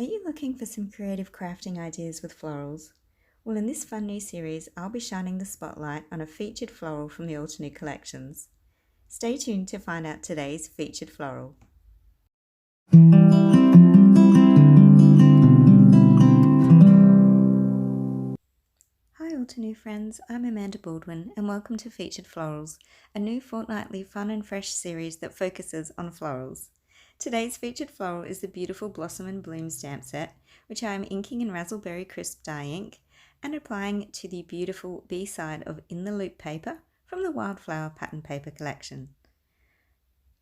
Are you looking for some creative crafting ideas with florals? Well, in this fun new series, I'll be shining the spotlight on a featured floral from the Altenew collections. Stay tuned to find out today's featured floral. Hi Altenew friends, I'm Amanda Baldwin and welcome to Featured Florals, a new fortnightly fun and fresh series that focuses on florals. Today's featured floral is the beautiful Blossom and Bloom stamp set, which I am inking in Razzleberry Crisp Dye Ink and applying to the beautiful B-side of In the Loop paper from the Wildflower pattern paper collection.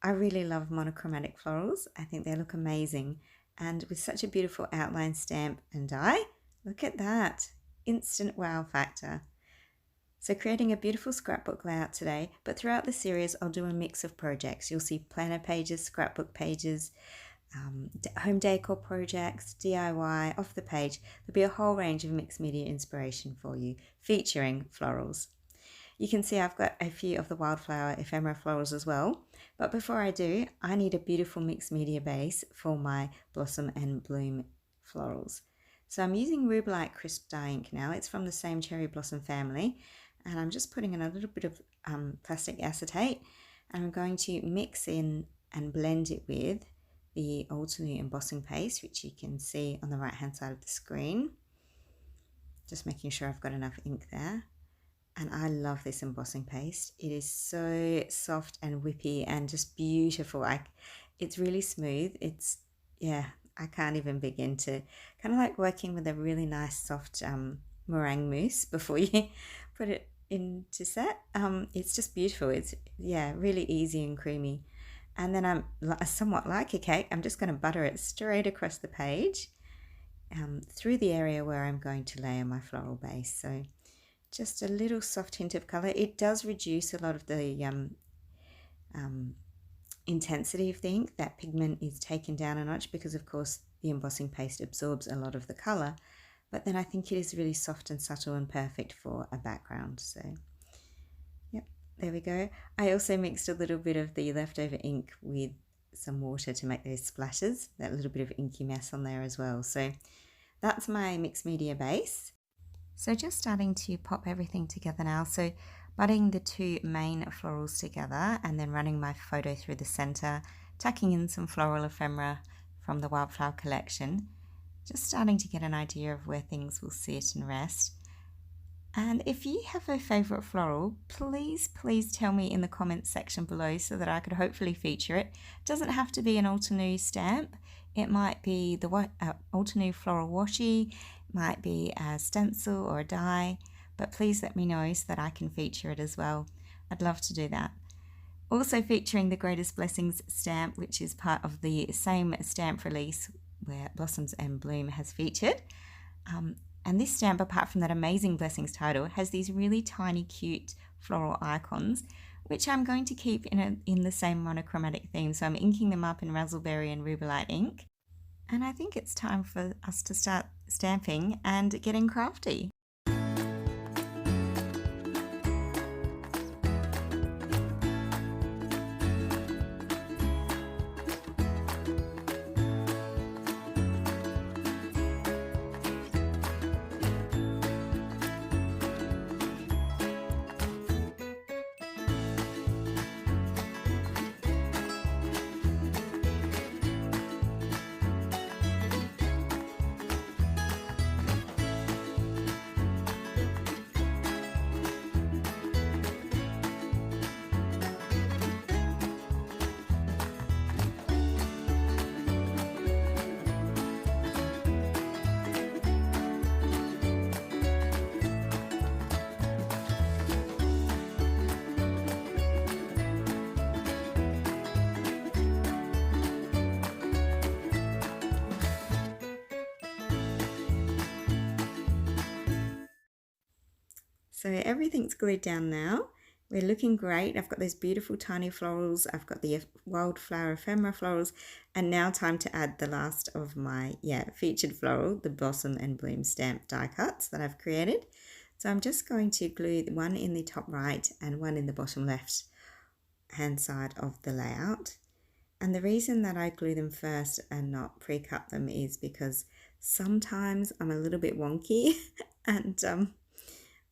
I really love monochromatic florals. I think they look amazing, and with such a beautiful outline stamp and die, look at that, instant wow factor. So creating a beautiful scrapbook layout today, but throughout the series I'll do a mix of projects. You'll see planner pages, scrapbook pages, home decor projects, DIY, off the page. There'll be a whole range of mixed media inspiration for you, featuring florals. You can see I've got a few of the Wildflower Ephemera florals as well, but before I do, I need a beautiful mixed media base for my Blossom and Bloom florals. So I'm using Rubellite Crisp Dye Ink now. It's from the same cherry blossom family, and I'm just putting in a little bit of plastic acetate, and I'm going to mix in and blend it with the Altenew embossing paste, which you can see on the right hand side of the screen. Just making sure I've got enough ink there. And I love this embossing paste. It is so soft and whippy and just beautiful. It's really smooth. I can't even begin to, kind of like working with a really nice soft meringue mousse before you put it into set. It's just beautiful. It's really easy and creamy. And then I'm somewhat like a cake. I'm just going to butter it straight across the page through the area where I'm going to layer my floral base. So just a little soft hint of color. It does reduce a lot of the intensity of the ink. That pigment is taken down a notch because of course the embossing paste absorbs a lot of the color, but then I think it is really soft and subtle and perfect for a background. So yep, there we go. I also mixed a little bit of the leftover ink with some water to make those splashes, that little bit of inky mess on there as well. So that's my mixed media base. So just starting to pop everything together now. So budding the two main florals together and then running my photo through the center, tucking in some floral ephemera from the Wildflower collection. Just starting to get an idea of where things will sit and rest. And if you have a favorite floral, please tell me in the comments section below so that I could hopefully feature it. It doesn't have to be an Altenew stamp. It might be the Altenew floral washi, might be a stencil or a die, but please let me know so that I can feature it as well. I'd love to do that. Also featuring the Greatest Blessings stamp, which is part of the same stamp release where Blossoms and Bloom has featured. And this stamp, apart from that amazing Blessings title, has these really tiny cute floral icons, which I'm going to keep in the same monochromatic theme. So I'm inking them up in Razzleberry and Rubellite ink. And I think it's time for us to start stamping and getting crafty. So everything's glued down now. We're looking great. I've got those beautiful tiny florals. I've got the Wildflower Ephemera florals. And now time to add the last of my featured floral, the Blossom and Bloom stamp die cuts that I've created. So I'm just going to glue one in the top right and one in the bottom left hand side of the layout. And the reason that I glue them first and not pre-cut them is because sometimes I'm a little bit wonky and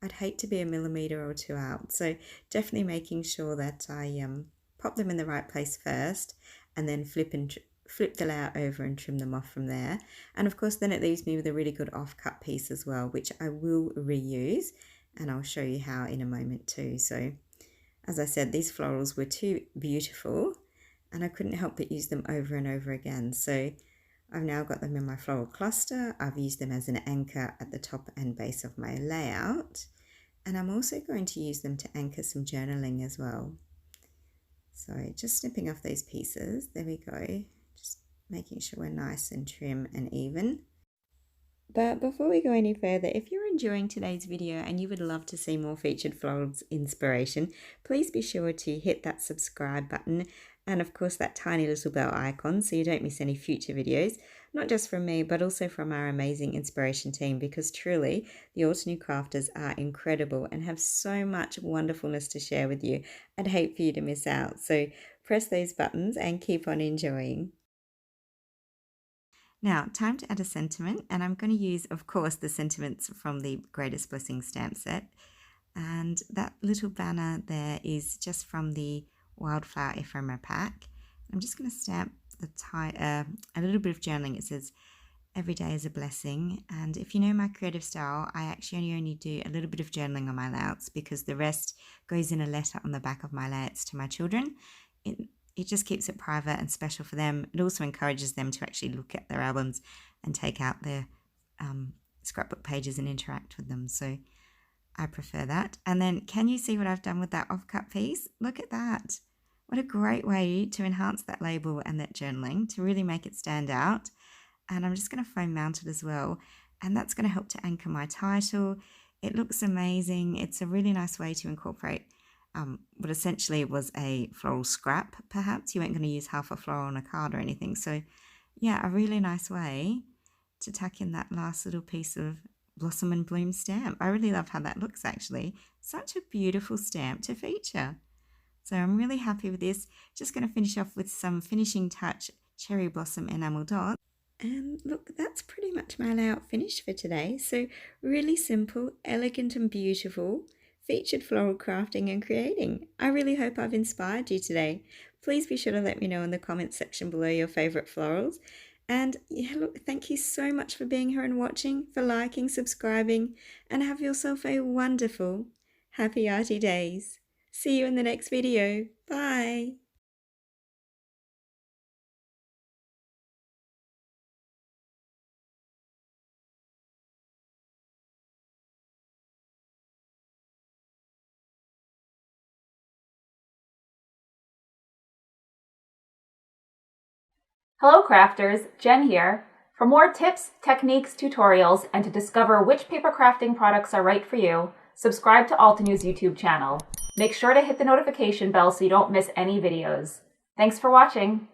I'd hate to be a millimeter or two out. So definitely making sure that I pop them in the right place first and then flip the layout over and trim them off from there. And of course then it leaves me with a really good offcut piece as well, which I will reuse, and I'll show you how in a moment too. So as I said, these florals were too beautiful and I couldn't help but use them over and over again. So I've now got them in my floral cluster. I've used them as an anchor at the top and base of my layout. And I'm also going to use them to anchor some journaling as well. So just snipping off those pieces. There we go. Just making sure we're nice and trim and even. But before we go any further, if you're enjoying today's video and you would love to see more featured florals inspiration, please be sure to hit that subscribe button and of course that tiny little bell icon so you don't miss any future videos, not just from me but also from our amazing inspiration team, because truly the Altenew crafters are incredible and have so much wonderfulness to share with you. I'd hate for you to miss out, so press those buttons and keep on enjoying. Now, time to add a sentiment, and I'm going to use, of course, the sentiments from the Greatest Blessing stamp set. And that little banner there is just from the Wildflower Ephemera pack. I'm just going to stamp a little bit of journaling. It says, "Every day is a blessing." And if you know my creative style, I actually only do a little bit of journaling on my layouts because the rest goes in a letter on the back of my layouts to my children. It just keeps it private and special for them. It also encourages them to actually look at their albums and take out their scrapbook pages and interact with them. So I prefer that. And then can you see what I've done with that offcut piece? Look at that. What a great way to enhance that label and that journaling to really make it stand out. And I'm just going to foam mount it as well. And that's going to help to anchor my title. It looks amazing. It's a really nice way to incorporate what essentially was a floral scrap, perhaps. You weren't going to use half a floral on a card or anything. So yeah, a really nice way to tuck in that last little piece of blossom and bloom stamp. I really love how that looks actually. Such a beautiful stamp to feature. So I'm really happy with this. Just going to finish off with some finishing touch cherry blossom enamel dots. And look, that's pretty much my layout finished for today. So really simple, elegant and beautiful. Featured floral crafting and creating. I really hope I've inspired you today. Please be sure to let me know in the comments section below your favourite florals. And yeah, look, thank you so much for being here and watching, for liking, subscribing, and have yourself a wonderful, happy arty days. See you in the next video. Bye. Hello crafters, Jen here. For more tips, techniques, tutorials, and to discover which paper crafting products are right for you, subscribe to Altenew's YouTube channel. Make sure to hit the notification bell so you don't miss any videos. Thanks for watching.